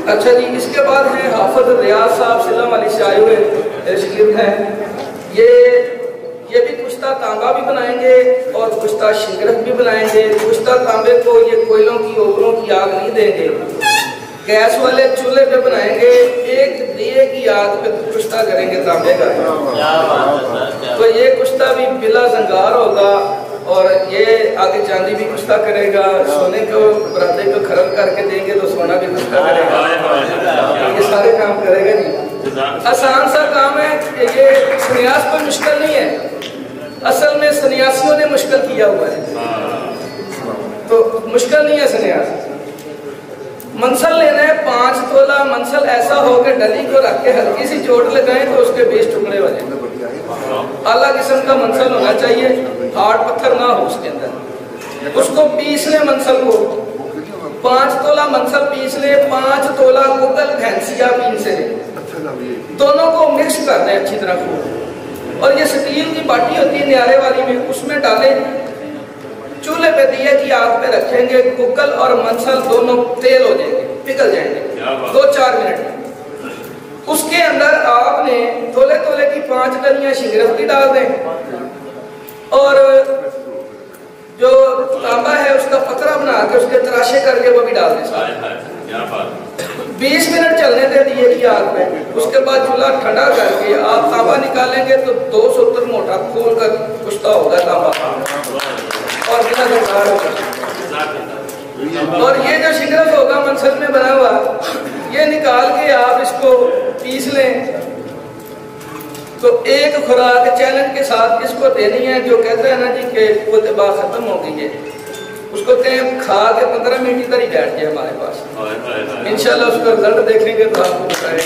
اچھا جی، اس کے بعد ہیں حافظ ریاض صاحب سلم علی سے آئے ہوئے تشریف ہیں. یہ بھی کشتہ تانبا بھی بنائیں گے اور کشتہ شنگرف بھی بنائیں گے. کشتہ تانبے کو یہ کوئلوں کی اوگروں کی آگ نہیں دیں گے، گیس والے چولہے پہ بنائیں گے، ایک دیے کی آگ پہ کشتہ کریں گے تانبے کا. تو یہ کشتہ بھی بلا زنگار ہوگا اور یہ آگے چاندی بھی کشتہ کرے گا. سونے کو برادے کو کھرم کر کے دیں گے تو سونا بھی کشتہ کرے گا. یہ سارے کام کرے گا جی. آسان سا کام ہے کہ یہ سنیاس کوئی مشکل نہیں ہے، اصل میں سنیاسیوں نے مشکل کیا ہوا ہے، تو مشکل نہیں ہے سنیاس. منسل لینا ہے 5 تولہ منسل، ایسا ہو کہ ڈلی کو رکھ کے ہلکی سی چوٹ لگائیں تو اس کے 20 ٹکڑے ہو جائیں. اعلیٰ قسم کا منسل ہونا چاہیے، ہارڈ پتھر نہ ہو اس کے اندر. اس کو پیس لیں منسل کو، 5 تولہ منسل پیس لیں، 5 تولہ گوگل گھنسیا پین سے لیں، دونوں کو مکس کر دیں اچھی طرح کو. اور یہ سٹیل کی باٹی ہوتی ہے نیارے والی میں، اس میں ڈالیں، چولہے پہ دیے کی آگ پہ رکھیں گے. گوگل اور منسل دونوں تیل ہو جائیں گے، پگھل جائیں گے 2-4 منٹ میں. اس کے اندر آپ نے تولے تولے کی 5 ڈلیاں شنگرف کی ڈال دیں اور جو تانبا ہے اس کا پترا بنا کے اس کے تراشے کر کے وہ بھی ڈال دیں. 20 منٹ چلنے دیں دیے کی آگ پہ. اس کے بعد چولہا ٹھنڈا کر کے آپ تانبا نکالیں گے تو 2 سوتر موٹا کھول کر کشتہ ہوگا تانبا اور بنا زنگار ہوگا. اور یہ جو شنگرف ہوگا منسل میں بنا ہوا، یہ نکال کے آپ اس کو پیس لیں. تو ایک خوراک چیلنج کے ساتھ اس کو دینی ہے. جو کہتے ہیں نا جی کہ قوت با ختم ہو گئی ہے، اس کو کہیں کھا کے 15 منٹ ادھر ہی بیٹھ جائے ہمارے پاس، انشاءاللہ اس کا رزلٹ دیکھیں گے تو آپ کو بتائیں گے.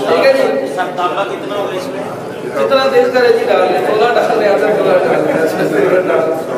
ٹھیک ہے جی. کتنا دل کرے جی ڈال لیں، 16 ڈال لیں، آدھا کلو ڈال لیں.